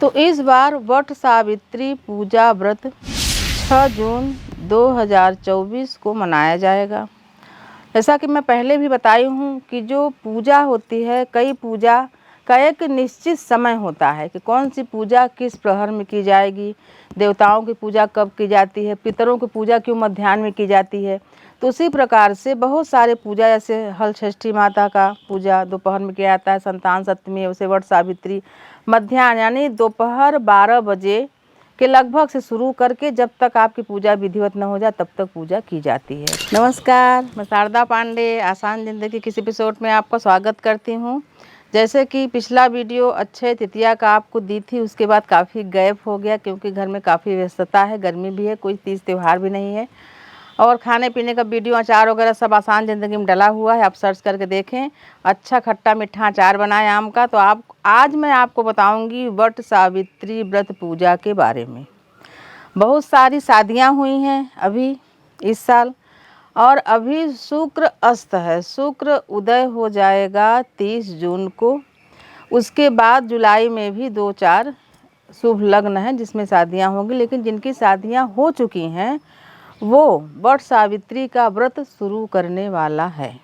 तो इस बार वट सावित्री पूजा व्रत 6 जून 2024 को मनाया जाएगा। जैसा कि मैं पहले भी बताई हूँ कि जो पूजा होती है, कई पूजा का एक निश्चित समय होता है कि कौन सी पूजा किस प्रहर में की जाएगी, देवताओं की पूजा कब की जाती है, पितरों की पूजा क्यों मध्याह्न में की जाती है। तो उसी प्रकार से बहुत सारे पूजा, जैसे हल षष्ठी माता का पूजा दोपहर में किया जाता है, संतान सप्तमी, वैसे वट सावित्री मध्याह्न यानी दोपहर 12 बजे के लगभग से शुरू करके जब तक आपकी पूजा विधिवत न हो जाए तब तक पूजा की जाती है। नमस्कार, मैं शारदा पांडे आसान ज़िंदगी किस एपिसोड में आपका स्वागत करती हूँ। जैसे कि पिछला वीडियो अक्षय तृतीया का आपको दी थी, उसके बाद काफ़ी गैप हो गया क्योंकि घर में काफ़ी व्यस्तता है, गर्मी भी है, कोई तीज त्यौहार भी नहीं है और खाने पीने का वीडियो, अचार वगैरह सब आसान ज़िंदगी में डला हुआ है, आप सर्च करके देखें। अच्छा खट्टा मीठा अचार बनाए आम का। तो आज मैं आपको बताऊंगी वट सावित्री व्रत पूजा के बारे में। बहुत सारी शादियां हुई हैं अभी इस साल और अभी शुक्र अस्त है, शुक्र उदय हो जाएगा 30 जून को। उसके बाद जुलाई में भी 2-4 शुभ लग्न हैं जिसमें शादियां होंगी, लेकिन जिनकी शादियां हो चुकी हैं वो वट सावित्री का व्रत शुरू करने वाला है।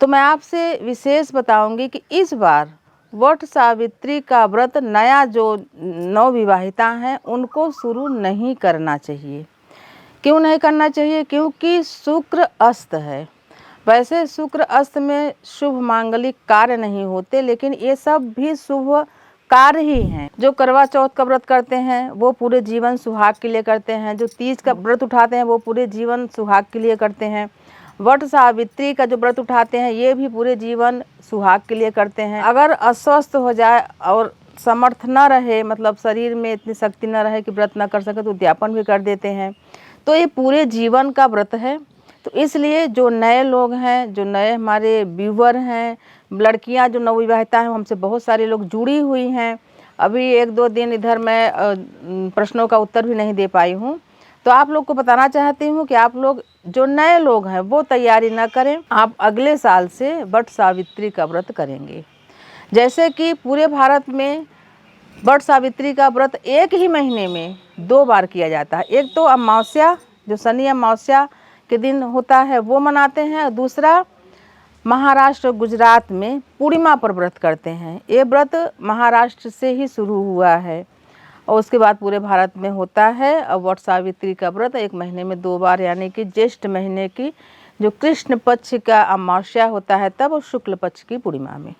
तो मैं आपसे विशेष बताऊंगी कि इस बार वट सावित्री का व्रत नया जो नवविवाहिता हैं उनको शुरू नहीं करना चाहिए। क्यों नहीं करना चाहिए? क्योंकि शुक्र अस्त है। वैसे शुक्र अस्त में शुभ मांगलिक कार्य नहीं होते, लेकिन ये सब भी शुभ कार्य ही हैं। जो करवा चौथ का व्रत करते हैं वो पूरे जीवन सुहाग के लिए करते हैं, जो तीज का व्रत उठाते हैं वो पूरे जीवन सुहाग के लिए करते हैं, वट सावित्री का जो व्रत उठाते हैं ये भी पूरे जीवन सुहाग के लिए करते हैं। अगर अस्वस्थ हो जाए और समर्थ न रहे, मतलब शरीर में इतनी शक्ति न रहे कि व्रत न कर सके, तो उद्यापन भी कर देते हैं। तो ये पूरे जीवन का व्रत है। तो इसलिए जो नए लोग हैं, जो नए हमारे व्यूवर हैं, लड़कियां जो नवविवाहिता हैं, हमसे बहुत सारे लोग जुड़ी हुई हैं। अभी 1-2 दिन इधर मैं प्रश्नों का उत्तर भी नहीं दे पाई हूँ। तो आप लोग को बताना चाहती हूँ कि आप लोग जो नए लोग हैं वो तैयारी न करें, आप अगले साल से वट सावित्री का व्रत करेंगे। जैसे कि पूरे भारत में वट सावित्री का व्रत एक ही महीने में 2 बार किया जाता है। एक तो अमावस्या, जो शनि अमावस्या के दिन होता है वो मनाते हैं, और दूसरा महाराष्ट्र गुजरात में पूर्णिमा पर व्रत करते हैं। ये व्रत महाराष्ट्र से ही शुरू हुआ है और उसके बाद पूरे भारत में होता है। और वट सावित्री का व्रत एक महीने में 2 बार, यानी कि ज्येष्ठ महीने की जो कृष्ण पक्ष का अमावस्या होता है तब, और शुक्ल पक्ष की पूर्णिमा में।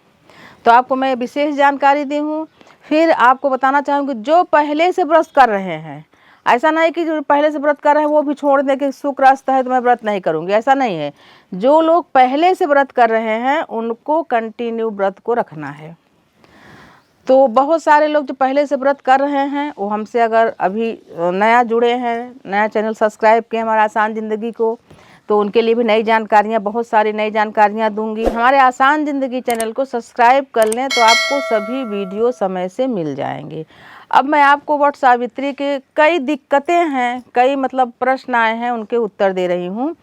तो आपको मैं विशेष जानकारी दी हूँ। फिर आपको बताना चाहूँगी जो पहले से व्रत कर रहे हैं, ऐसा नहीं कि जो पहले से व्रत कर रहे हैं वो भी छोड़ दें कि शुक्र अस्त है तो मैं व्रत नहीं करूँगी, ऐसा नहीं है। जो लोग पहले से व्रत कर रहे हैं उनको कंटिन्यू व्रत को रखना है। तो बहुत सारे लोग जो पहले से व्रत कर रहे हैं वो हमसे अगर अभी नया जुड़े हैं, नया चैनल सब्सक्राइब किए हमारा आसान ज़िंदगी को, तो उनके लिए भी नई जानकारियाँ, बहुत सारी नई जानकारियाँ दूंगी। हमारे आसान ज़िंदगी चैनल को सब्सक्राइब कर लें तो आपको सभी वीडियो समय से मिल जाएंगे। अब मैं आपको वट सावित्री के कई दिक्कतें हैं, कई मतलब प्रश्न आए हैं, उनके उत्तर दे रही हूँ।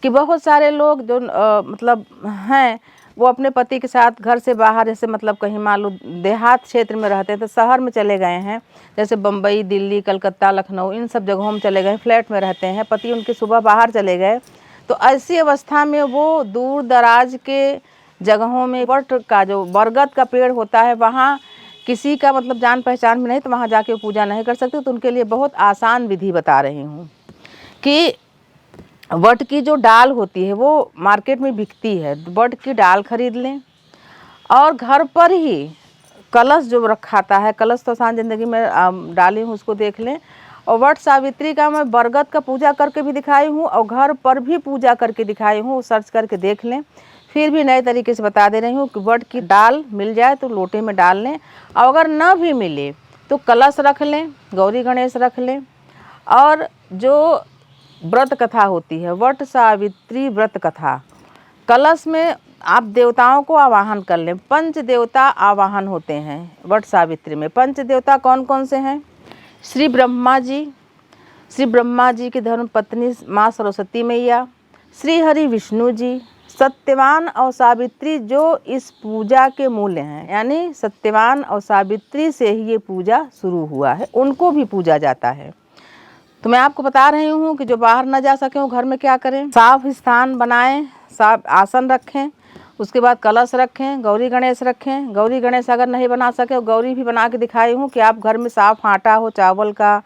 कि बहुत सारे लोग जो मतलब हैं वो अपने पति के साथ घर से बाहर, जैसे मतलब कहीं मान लो देहात क्षेत्र में रहते हैं तो शहर में चले गए हैं, जैसे बम्बई, दिल्ली, कलकत्ता, लखनऊ, इन सब जगहों में चले गए, फ्लैट में रहते हैं, पति उनके सुबह बाहर चले गए। तो ऐसी अवस्था में वो दूर दराज के जगहों में वट का जो बरगद का पेड़ होता है वहाँ किसी का मतलब जान पहचान में नहीं, तो वहाँ जाके पूजा नहीं कर सकते। तो उनके लिए बहुत आसान विधि बता रही हूँ कि वट की जो डाल होती है वो मार्केट में बिकती है, वट की डाल खरीद लें और घर पर ही कलश जो रखाता है, कलश तो आसान ज़िंदगी में डाली हूँ, उसको देख लें। और वट सावित्री का मैं बरगद का पूजा करके भी दिखाई हूँ और घर पर भी पूजा करके दिखाई हूँ, सर्च करके देख लें। फिर भी नए तरीके से बता दे रही हूँ कि वट की डाल मिल जाए तो लोटे में डाल लें, और अगर न भी मिले तो कलश रख लें, गौरी गणेश रख लें। और जो व्रत कथा होती है, वट सावित्री व्रत कथा, कलश में आप देवताओं को आवाहन कर लें। 5 देवता आवाहन होते हैं वट सावित्री में। 5 देवता कौन कौन से हैं? श्री ब्रह्मा जी, श्री ब्रह्मा जी की धर्म पत्नी माँ सरस्वती मैया, श्री हरि विष्णु जी, सत्यवान और सावित्री जो इस पूजा के मूल्य हैं, यानी सत्यवान और सावित्री से ही ये पूजा शुरू हुआ है, उनको भी पूजा जाता है। तो मैं आपको बता रही हूँ कि जो बाहर न जा सके वो घर में क्या करें, साफ स्थान बनाएं, साफ आसन रखें, उसके बाद कलश रखें, गौरी गणेश रखें। गौरी गणेश अगर नहीं बना सके, गौरी भी बना के दिखाई हूँ कि आप घर में साफ आटा हो, चावल का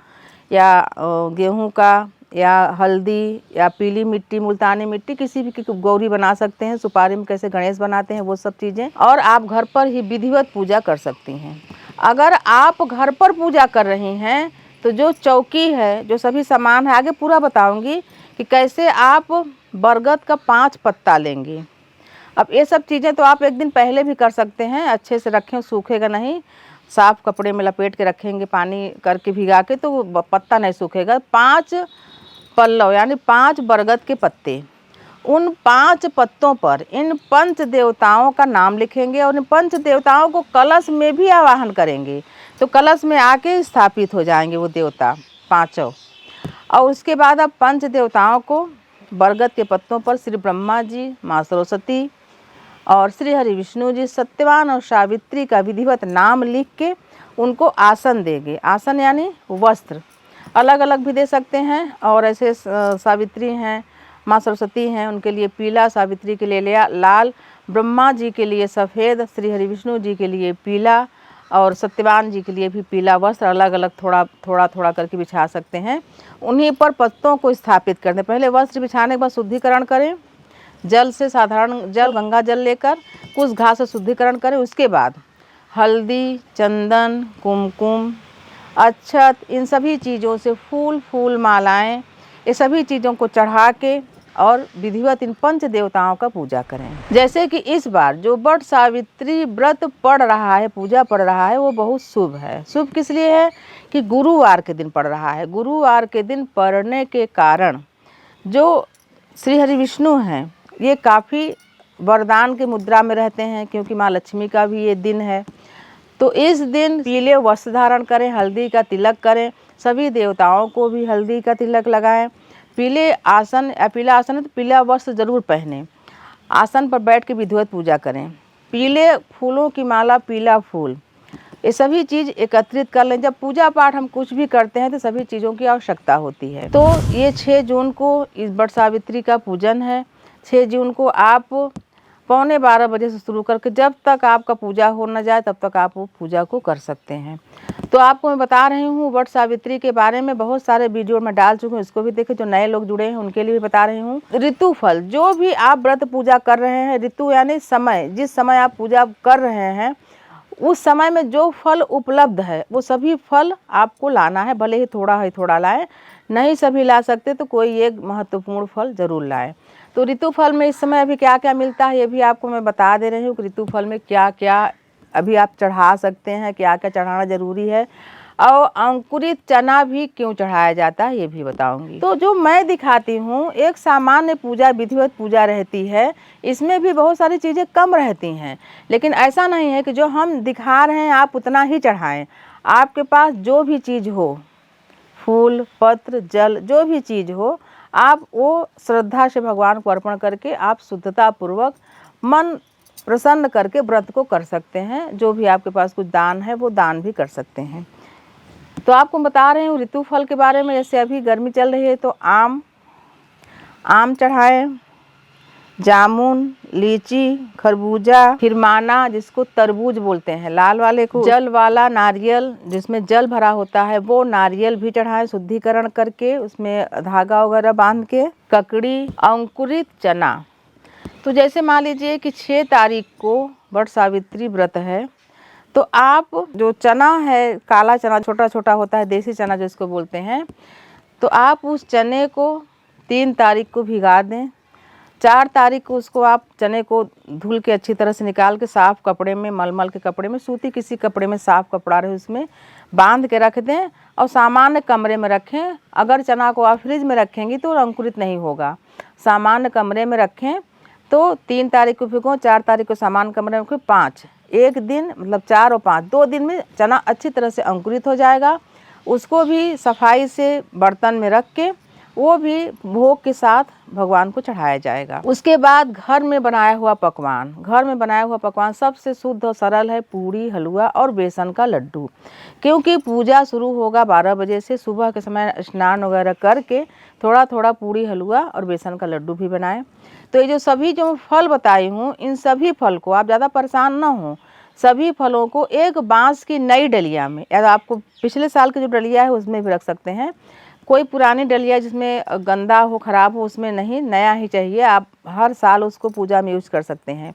या गेहूं का या हल्दी या पीली मिट्टी, मुल्तानी मिट्टी, किसी भी की गौरी बना सकते हैं। सुपारी में कैसे गणेश बनाते हैं वो सब चीज़ें, और आप घर पर ही विधिवत पूजा कर सकती हैं। अगर आप घर पर पूजा कर रही हैं तो जो चौकी है, जो सभी सामान है, आगे पूरा बताऊंगी कि कैसे आप बरगद का 5 पत्ता लेंगी। अब ये सब चीज़ें तो आप एक दिन पहले भी कर सकते हैं, अच्छे से रखें, सूखेगा नहीं, साफ कपड़े में लपेट के रखेंगे, पानी करके भिगा के, तो वो पत्ता नहीं सूखेगा। 5 पल्लव यानी 5 बरगद के पत्ते, उन 5 पत्तों पर इन पंच देवताओं का नाम लिखेंगे और इन पंच देवताओं को कलश में भी आवाहन करेंगे, तो कलश में आके स्थापित हो जाएंगे वो देवता पांचों। और उसके बाद अब पंच देवताओं को बरगद के पत्तों पर श्री ब्रह्मा जी, माँ सरस्वती और श्री हरि विष्णु जी, सत्यवान और सावित्री का विधिवत नाम लिख के उनको आसन देंगे। आसन यानी वस्त्र, अलग अलग भी दे सकते हैं। और ऐसे सावित्री हैं, माँ सरस्वती हैं, उनके लिए पीला, सावित्री के लिए लाल, ब्रह्मा जी के लिए सफ़ेद, श्री हरि विष्णु जी के लिए पीला और सत्यवान जी के लिए भी पीला वस्त्र अलग अलग थोड़ा करके बिछा सकते हैं। उन्हीं पर पत्तों को स्थापित कर दें। पहले वस्त्र बिछाने के बाद शुद्धिकरण करें, जल से, साधारण जल, गंगा जल लेकर कुछ घास से शुद्धिकरण करें। उसके बाद हल्दी, चंदन, कुमकुम, अक्षत, इन सभी चीज़ों से फूल मालाएं, ये सभी चीज़ों को चढ़ा के और विधिवत इन पंच देवताओं का पूजा करें। जैसे कि इस बार जो वट सावित्री व्रत पड़ रहा है, पूजा पड़ रहा है, वो बहुत शुभ है। शुभ किस लिए है कि गुरुवार के दिन पड़ रहा है। गुरुवार के दिन पड़ने के कारण जो श्री हरि विष्णु हैं, ये काफ़ी वरदान की मुद्रा में रहते हैं, क्योंकि माँ लक्ष्मी का भी ये दिन है। तो इस दिन पीले वस्त्र धारण करें, हल्दी का तिलक करें, सभी देवताओं को भी हल्दी का तिलक लगाएं। पीले आसन या पीला आसन है तो पीला वस्त्र जरूर पहने, आसन पर बैठ के विधिवत पूजा करें। पीले फूलों की माला, पीला फूल, ये सभी चीज़ एकत्रित कर लें। जब पूजा पाठ हम कुछ भी करते हैं तो सभी चीज़ों की आवश्यकता होती है। तो ये 6 जून को इस वट सावित्री का पूजन है। 6 जून को आप 11:15 बजे से शुरू करके जब तक आपका पूजा हो न जाए तब तक आप वो पूजा को कर सकते हैं। तो आपको मैं बता रही हूँ वट सावित्री के बारे में, बहुत सारे वीडियो मैं डाल चुकी हूँ, इसको भी देखें। जो नए लोग जुड़े हैं उनके लिए भी बता रही हूँ। ऋतु फल, जो भी आप व्रत पूजा कर रहे हैं, ऋतु यानी समय, जिस समय आप पूजा कर रहे हैं उस समय में जो फल उपलब्ध है वो सभी फल आपको लाना है। भले ही थोड़ा लाएं, नहीं सभी ला सकते तो कोई एक महत्वपूर्ण फल जरूर लाएं। तो ऋतु फल में इस समय अभी क्या क्या मिलता है ये भी आपको मैं बता दे रही हूँ कि ऋतु फल में क्या क्या अभी आप चढ़ा सकते हैं, क्या क्या चढ़ाना जरूरी है, और अंकुरित चना भी क्यों चढ़ाया जाता है ये भी बताऊंगी। तो जो मैं दिखाती हूँ एक सामान्य पूजा, विधिवत पूजा रहती है, इसमें भी बहुत सारी चीज़ें कम रहती हैं, लेकिन ऐसा नहीं है कि जो हम दिखा रहे हैं आप उतना ही चढ़ाएं। आपके पास जो भी चीज़ हो, फूल, पत्र, जल, जो भी चीज़ हो, आप वो श्रद्धा से भगवान को अर्पण करके आप शुद्धता पूर्वक मन प्रसन्न करके व्रत को कर सकते हैं। जो भी आपके पास कुछ दान है वो दान भी कर सकते हैं। तो आपको बता रहे हूँ ऋतु फल के बारे में। जैसे अभी गर्मी चल रही है तो आम चढ़ाएं, जामुन, लीची, खरबूजा, खिरमाना जिसको तरबूज बोलते हैं लाल वाले को, जल वाला नारियल जिसमें जल भरा होता है वो नारियल भी चढ़ाएं शुद्धिकरण करके, उसमें धागा वगैरह बांध के, ककड़ी, अंकुरित चना। तो जैसे मान लीजिए कि 6 तारीख को वट सावित्री व्रत है, तो आप जो चना है, काला चना छोटा छोटा होता है, देसी चना जिसको बोलते हैं, तो आप उस चने को 3 तारीख को भिगा दें। 4 तारीख को उसको आप चने को धुल के अच्छी तरह से निकाल के साफ़ कपड़े में, मलमल के कपड़े में, सूती किसी कपड़े में, साफ़ कपड़ा रहे उसमें बांध के रख दें और सामान्य कमरे में रखें। अगर चना को आप फ्रिज में रखेंगी तो अंकुरित नहीं होगा। सामान्य कमरे में रखें। तो 3 तारीख को भिगो, 4 तारीख को सामान्य कमरे में रखें, 5 एक दिन मतलब 4 और 5 2 दिन में चना अच्छी तरह से अंकुरित हो जाएगा। उसको भी सफाई से बर्तन में रख के वो भी भोग के साथ भगवान को चढ़ाया जाएगा। उसके बाद घर में बनाया हुआ पकवान, घर में बनाया हुआ पकवान सबसे शुद्ध और सरल है पूड़ी, हलवा और बेसन का लड्डू। क्योंकि पूजा शुरू होगा 12 बजे से, सुबह के समय स्नान वगैरह करके थोड़ा थोड़ा पूड़ी, हलवा और बेसन का लड्डू भी बनाएं। तो ये जो सभी जो फल बताई हूँ, इन सभी फल को आप ज़्यादा परेशान ना हो, सभी फलों को एक बांस की नई डलिया में, या आपको पिछले साल की जो डलिया है उसमें भी रख सकते हैं, कोई पुरानी डलिया जिसमें गंदा हो, ख़राब हो, उसमें नहीं, नया ही चाहिए। आप हर साल उसको पूजा में यूज कर सकते हैं।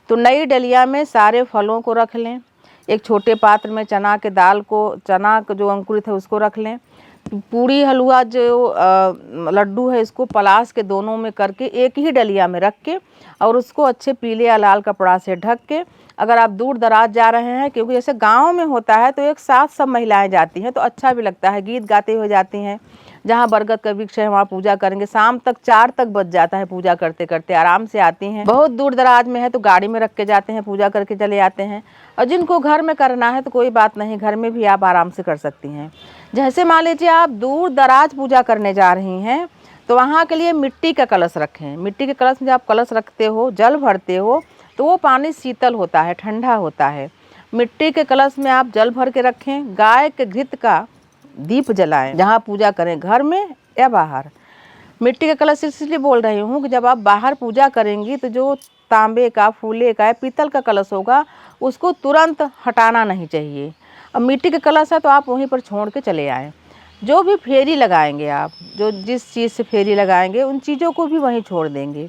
तो नई डलिया में सारे फलों को रख लें। एक छोटे पात्र में चना के दाल को, चना का जो अंकुरित है उसको रख लें। पूड़ी, हलवा, जो लड्डू है, इसको पलास के दोनों में करके एक ही डलिया में रख के और उसको अच्छे पीले या लाल कपड़ा से ढक के, अगर आप दूर दराज जा रहे हैं, क्योंकि जैसे गांव में होता है तो एक साथ सब महिलाएं जाती हैं तो अच्छा भी लगता है, गीत गाते हुए जाती हैं। जहाँ बरगद का वृक्ष है वहाँ पूजा करेंगे, शाम तक 4 तक बज जाता है पूजा करते करते, आराम से आती हैं। बहुत दूर दराज में है तो गाड़ी में रख के जाते हैं, पूजा करके चले आते हैं। और जिनको घर में करना है तो कोई बात नहीं, घर में भी आप आराम से कर सकती हैं। जैसे मान लीजिए आप दूर दराज पूजा करने जा रही हैं तो वहाँ के लिए मिट्टी का कलश रखें। मिट्टी के कलश में जब आप कलश रखते हो, जल भरते हो, तो वो पानी शीतल होता है, ठंडा होता है। मिट्टी के कलश में आप जल भर के रखें। गाय के घृत का दीप जलाएं जहाँ पूजा करें, घर में या बाहर। मिट्टी का कलश इसलिए बोल रही हूँ कि जब आप बाहर पूजा करेंगी तो जो तांबे का, फूले का या पीतल का कलश होगा उसको तुरंत हटाना नहीं चाहिए। अब मिट्टी का कलश है तो आप वहीं पर छोड़ के चले आएँ। जो भी फेरी लगाएंगे आप, जो जिस चीज़ से फेरी लगाएंगे उन चीज़ों को भी वहीं छोड़ देंगे।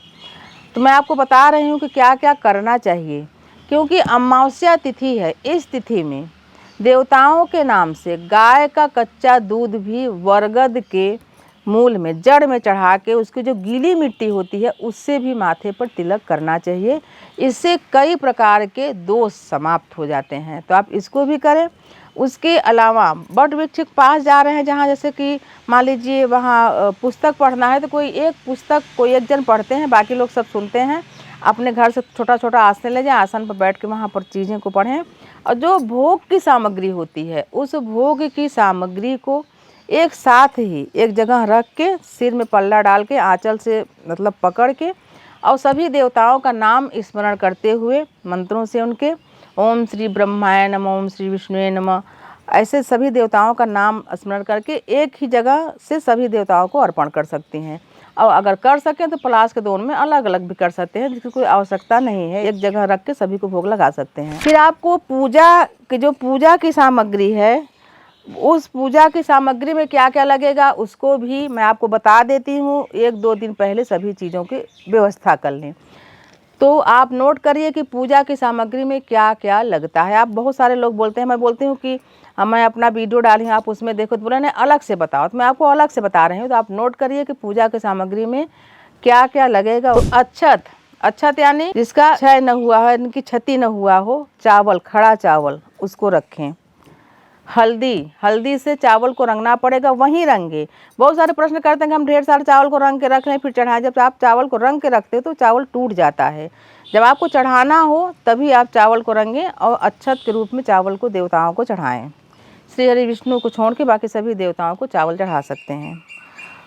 तो मैं आपको बता रही हूँ कि क्या क्या करना चाहिए, क्योंकि अमावस्या तिथि है। इस तिथि में देवताओं के नाम से गाय का कच्चा दूध भी बरगद के मूल में, जड़ में चढ़ा के उसकी जो गीली मिट्टी होती है उससे भी माथे पर तिलक करना चाहिए। इससे कई प्रकार के दोष समाप्त हो जाते हैं, तो आप इसको भी करें। उसके अलावा बट वृक्ष के पास जा रहे हैं जहाँ, जैसे कि मान लीजिए वहाँ पुस्तक पढ़ना है तो कोई एक पुस्तक कोई एक जन पढ़ते हैं, बाकी लोग सब सुनते हैं। अपने घर से छोटा छोटा आसन ले जाएं, आसन पर बैठ के वहाँ पर चीज़ें को पढ़ें। और जो भोग की सामग्री होती है उस भोग की सामग्री को एक साथ ही एक जगह रख के, सिर में पल्ला डाल के, आंचल से मतलब पकड़ के, और सभी देवताओं का नाम स्मरण करते हुए मंत्रों से उनके, ओम श्री ब्रह्माय नमः, ओम श्री विष्णुवे नमः, ऐसे सभी देवताओं का नाम स्मरण करके एक ही जगह से सभी देवताओं को अर्पण कर सकती हैं। और अगर कर सकें तो पलाश के दोनों में अलग अलग भी कर सकते हैं, जिसकी कोई आवश्यकता नहीं है, एक जगह रख के सभी को भोग लगा सकते हैं। फिर आपको पूजा की जो पूजा की सामग्री है, उस पूजा की सामग्री में क्या क्या लगेगा उसको भी मैं आपको बता देती हूँ। 1-2 दिन पहले सभी चीज़ों की व्यवस्था कर लें। तो आप नोट करिए कि पूजा की सामग्री में क्या क्या लगता है। आप बहुत सारे लोग बोलते हैं, मैं बोलती हूँ कि मैं अपना वीडियो डाली हूँ, आप उसमें देखो, तो बोला नहीं अलग से बताओ, तो मैं आपको अलग से बता रही हूँ। तो आप नोट करिए कि पूजा की सामग्री में क्या क्या लगेगा। तो अक्षत, अक्षत यानी जिसका क्षय न हुआ है, इनकी क्षति न हुआ हो, चावल, खड़ा चावल उसको रखें। हल्दी, हल्दी से चावल को रंगना पड़ेगा, वहीं रंगे। बहुत सारे प्रश्न करते हैं कि हम ढेर सारे चावल को रंग के रख लें फिर चढ़ाएं। जब आप चावल को रंग के रखते हो तो चावल टूट जाता है। जब आपको चढ़ाना हो तभी आप चावल को रंगें और अक्षत के रूप में चावल को देवताओं को चढ़ाएं। श्री हरि विष्णु को छोड़ के बाकी सभी देवताओं को चावल चढ़ा सकते हैं।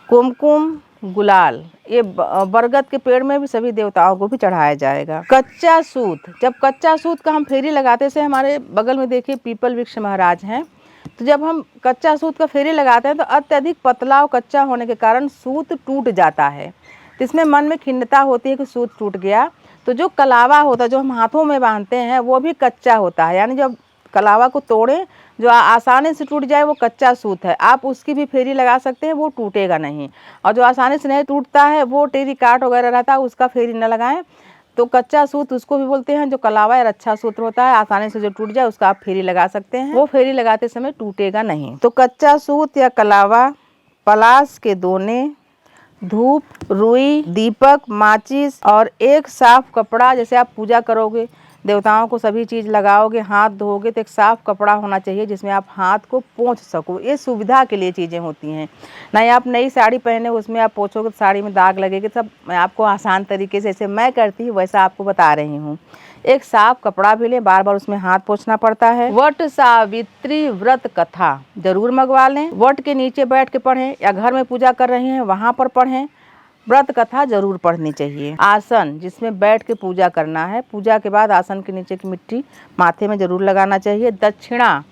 कुमकुम, गुलाल, ये बरगद के पेड़ में भी सभी देवताओं को भी चढ़ाया जाएगा। कच्चा सूत, जब कच्चा सूत का हम फेरी लगाते से, हमारे बगल में देखिए पीपल वृक्ष महाराज हैं, तो जब हम कच्चा सूत का फेरी लगाते हैं तो अत्यधिक पतला और कच्चा होने के कारण सूत टूट जाता है। तो इसमें मन में खिन्नता होती है कि सूत टूट गया। तो जो कलावा होता है जो हम हाथों में बांधते हैं वो भी कच्चा होता है, यानी जब कलावा को तोड़ें जो आसानी से टूट जाए वो कच्चा सूत है। आप उसकी भी फेरी लगा सकते हैं, वो टूटेगा नहीं। और जो आसानी से नहीं टूटता है वो टेरी काट वगैरह रहता है, उसका फेरी न लगाएं। तो कच्चा सूत उसको भी बोलते हैं जो कलावा या रच्छा सूत्र होता है, आसानी से जो टूट जाए उसका आप फेरी लगा सकते हैं, वो फेरी लगाते समय टूटेगा नहीं। तो कच्चा सूत या कलावा, पलाश के दोने, धूप, रुई, दीपक, माचिस और एक साफ कपड़ा। जैसे आप पूजा करोगे देवताओं को सभी चीज़ लगाओगे, हाथ धोगे तो एक साफ़ कपड़ा होना चाहिए जिसमें आप हाथ को पोंछ सको। ये सुविधा के लिए चीज़ें होती हैं। नहीं आप नई साड़ी पहने उसमें आप पोंछोगे तो साड़ी में दाग लगेगी। सब मैं आपको आसान तरीके से जैसे मैं करती हूँ वैसा आपको बता रही हूँ। एक साफ कपड़ा भी लें, बार बार उसमें हाथ पोंछना पड़ता है। वट सावित्री व्रत कथा जरूर मंगवा लें। वट के नीचे बैठ के पढ़ें या घर में पूजा कर रहे हैं वहाँ पर पढ़ें। व्रत कथा जरूर पढ़नी चाहिए। आसन जिसमें बैठ के पूजा करना है, पूजा के बाद आसन के नीचे की मिट्टी माथे में जरूर लगाना चाहिए। दक्षिणा,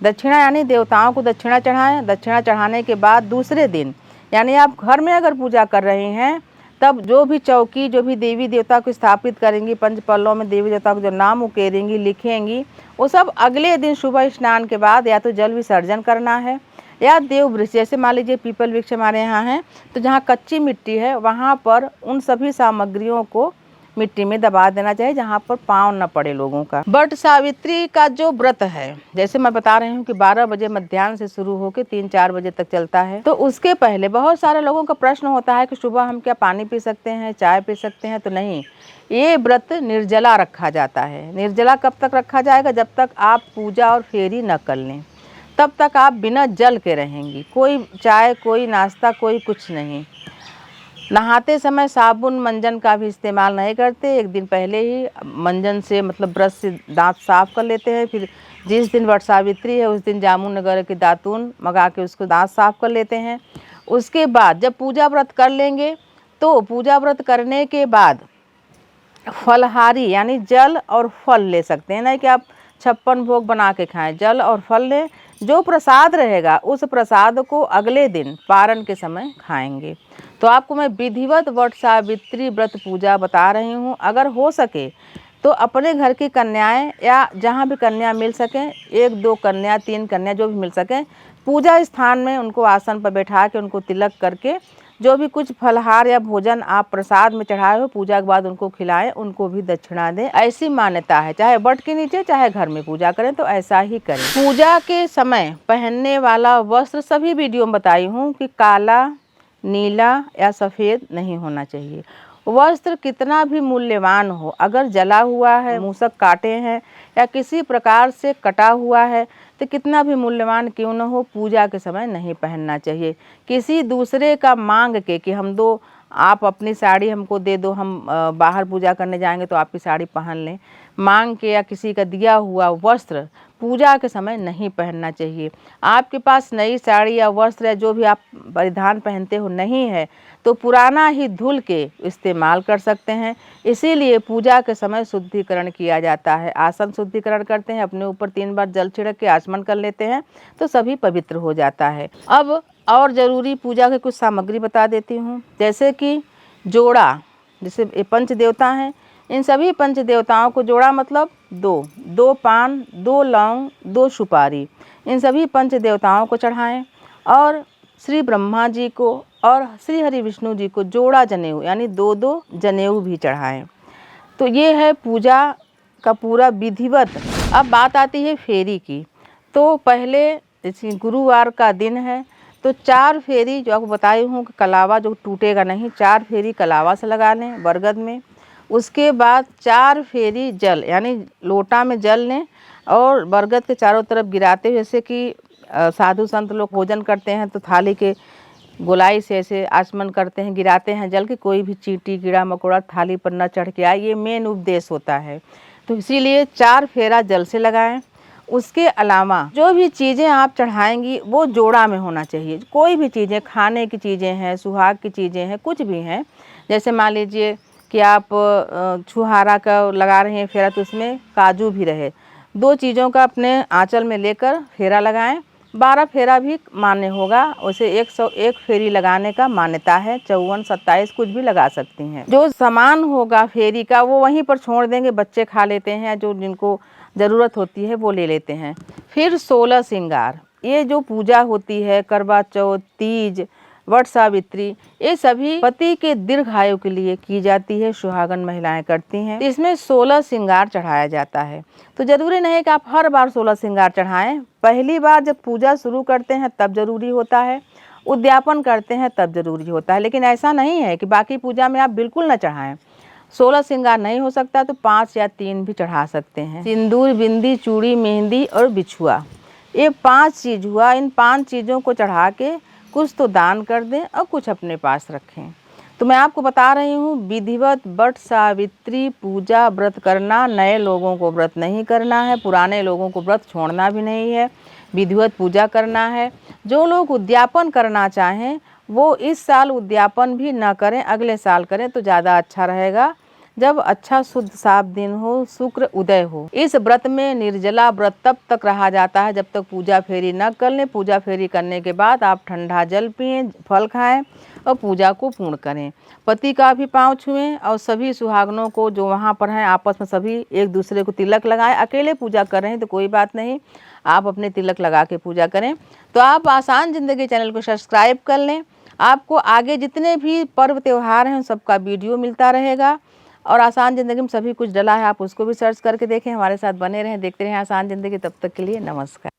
दक्षिणा यानी देवताओं को दक्षिणा चढ़ाएं। दक्षिणा चढ़ाने के बाद दूसरे दिन यानी आप घर में अगर पूजा कर रहे हैं तब जो भी चौकी, जो भी देवी देवता को स्थापित करेंगी, पंच पल्लों में देवी देवता को जो नाम उकेरेंगी, लिखेंगी, वो सब अगले दिन सुबह स्नान के बाद या तो जल विसर्जन करना है या देव वृक्ष, जैसे मान लीजिए पीपल वृक्ष हमारे यहाँ है तो जहाँ कच्ची मिट्टी है वहाँ पर उन सभी सामग्रियों को मिट्टी में दबा देना चाहिए जहाँ पर पाँव न पड़े लोगों का। वट सावित्री का जो व्रत है, जैसे मैं बता रही हूँ कि 12 बजे मध्याह्न से शुरू होकर 3-4 बजे तक चलता है। तो उसके पहले बहुत सारे लोगों का प्रश्न होता है कि सुबह हम क्या पानी पी सकते हैं, चाय पी सकते हैं? तो नहीं, ये व्रत निर्जला रखा जाता है। निर्जला कब तक रखा जाएगा? जब तक आप पूजा और फेरी न कर लें, तब तक आप बिना जल के रहेंगी। कोई चाय, कोई नाश्ता, कोई कुछ नहीं। नहाते समय साबुन मंजन का भी इस्तेमाल नहीं करते। एक दिन पहले ही मंजन से मतलब ब्रश से दांत साफ कर लेते हैं। फिर जिस दिन वट सावित्री है उस दिन जामुन वगैरह के दातून मंगा के उसको दांत साफ कर लेते हैं। उसके बाद जब पूजा व्रत कर लेंगे तो पूजा व्रत करने के बाद फलहारी यानी जल और फल ले सकते हैं। नहीं कि आप 56 भोग बना के खाएं, जल और फल लें। जो प्रसाद रहेगा उस प्रसाद को अगले दिन पारण के समय खाएंगे। तो आपको मैं विधिवत वट सावित्री व्रत पूजा बता रही हूँ। अगर हो सके तो अपने घर की कन्याएं या जहाँ भी कन्या मिल सकें, 1-2 कन्या, 3 कन्या जो भी मिल सकें, पूजा स्थान में उनको आसन पर बैठा के उनको तिलक करके जो भी कुछ फलहार या भोजन आप प्रसाद में चढ़ाए हो पूजा के बाद उनको खिलाएं, उनको भी दक्षिणा दें। ऐसी मान्यता है। चाहे वट के नीचे चाहे घर में पूजा करें तो ऐसा ही करें। पूजा के समय पहनने वाला वस्त्र सभी वीडियो में बताई हूँ कि काला, नीला या सफ़ेद नहीं होना चाहिए। वस्त्र कितना भी मूल्यवान हो, अगर जला हुआ है, मूसक काटे हैं या किसी प्रकार से कटा हुआ है तो कितना भी मूल्यवान क्यों न हो, पूजा के समय नहीं पहनना चाहिए। किसी दूसरे का मांग के कि हम दो, आप अपनी साड़ी हमको दे दो, हम बाहर पूजा करने जाएंगे तो आपकी साड़ी पहन लें, मांग के या किसी का दिया हुआ वस्त्र पूजा के समय नहीं पहनना चाहिए। आपके पास नई साड़ी या वस्त्र है जो भी आप परिधान पहनते हो नहीं है तो पुराना ही धुल के इस्तेमाल कर सकते हैं। इसीलिए पूजा के समय शुद्धिकरण किया जाता है। आसन शुद्धिकरण करते हैं, अपने ऊपर 3 बार जल छिड़क के आचमन कर लेते हैं तो सभी पवित्र हो जाता है। अब और ज़रूरी पूजा की कुछ सामग्री बता देती हूँ, जैसे कि जोड़ा, जैसे ये पंच देवता हैं, इन सभी पंच देवताओं को जोड़ा मतलब 2 पान, 2 लौंग, 2 सुपारी, इन सभी पंच देवताओं को चढ़ाएं। और श्री ब्रह्मा जी को और श्री हरि विष्णु जी को जोड़ा जनेऊ यानी 2-2 जनेऊ भी चढ़ाएं। तो ये है पूजा का पूरा विधिवत। अब बात आती है फेरी की। तो पहले जैसे गुरुवार का दिन है तो 4 फेरी जो आपको बताई हूँ कि कलावा जो टूटेगा नहीं, 4 फेरी कलावा से लगा लें बरगद में। उसके बाद 4 फेरी जल यानी लोटा में जल लें और बरगद के चारों तरफ गिराते हुए, जैसे कि साधु संत लोग भोजन करते हैं तो थाली के गोलाई से ऐसे आचमन करते हैं, गिराते हैं जल की कोई भी चींटी कीड़ा मकोड़ा थाली पर न चढ़ के आए, ये मेन उपदेश होता है। तो इसीलिए 4 फेरा जल से लगाएं। उसके अलावा जो भी चीज़ें आप चढ़ाएंगी वो जोड़ा में होना चाहिए। कोई भी चीज़ें, खाने की चीज़ें हैं, सुहाग की चीज़ें हैं, कुछ भी हैं, जैसे मान लीजिए कि आप छुहारा का लगा रहे हैं फेरा तो उसमें काजू भी रहे, 2 चीज़ों का अपने आंचल में लेकर फेरा लगाएं। 12 फेरा भी मान्य होगा, उसे 101 फेरी लगाने का मान्यता है। 54, 27 कुछ भी लगा सकती हैं। जो सामान होगा फेरी का वो वहीं पर छोड़ देंगे, बच्चे खा लेते हैं, जो जिनको ज़रूरत होती है वो ले लेते हैं। फिर 16 श्रृंगार, ये जो पूजा होती है करवा चौथ, तीज, वट सावित्री, ये सभी पति के दीर्घायु के लिए की जाती है, सुहागन महिलाएं करती हैं। इसमें 16 श्रृंगार चढ़ाया जाता है। तो जरूरी नहीं कि आप हर बार 16 श्रृंगार चढ़ाएं। पहली बार जब पूजा शुरू करते हैं तब जरूरी होता है, उद्यापन करते हैं तब जरूरी होता है, लेकिन ऐसा नहीं है कि बाकी पूजा में आप बिल्कुल न चढ़ाएं। 16 श्रृंगार नहीं हो सकता तो 5 या 3 भी चढ़ा सकते हैं। सिंदूर, बिंदी, चूड़ी, मेहंदी और बिछुआ, ये 5 चीज़ हुआ। इन 5 चीज़ों को चढ़ा के कुछ तो दान कर दें और कुछ अपने पास रखें। तो मैं आपको बता रही हूँ, विधिवत वट सावित्री पूजा व्रत करना। नए लोगों को व्रत नहीं करना है, पुराने लोगों को व्रत छोड़ना भी नहीं है, विधिवत पूजा करना है। जो लोग उद्यापन करना चाहें वो इस साल उद्यापन भी न करें, अगले साल करें तो ज़्यादा अच्छा रहेगा, जब अच्छा शुद्ध साफ दिन हो, शुक्र उदय हो। इस व्रत में निर्जला व्रत तब तक रहा जाता है जब तक पूजा फेरी न कर लें। पूजा फेरी करने के बाद आप ठंडा जल पिएं, फल खाएं और पूजा को पूर्ण करें। पति का भी पाँव छुएं और सभी सुहागनों को जो वहाँ पर हैं आपस में सभी एक दूसरे को तिलक लगाएं। अकेले पूजा कर रहे हैं तो कोई बात नहीं, आप अपने तिलक लगा के पूजा करें। तो आप आसान ज़िंदगी चैनल को सब्सक्राइब कर लें, आपको आगे जितने भी पर्व त्यौहार हैं सबका वीडियो मिलता रहेगा। और आसान ज़िंदगी में सभी कुछ डला है, आप उसको भी सर्च करके देखें। हमारे साथ बने रहें, देखते रहें आसान ज़िंदगी। तब तक के लिए नमस्कार।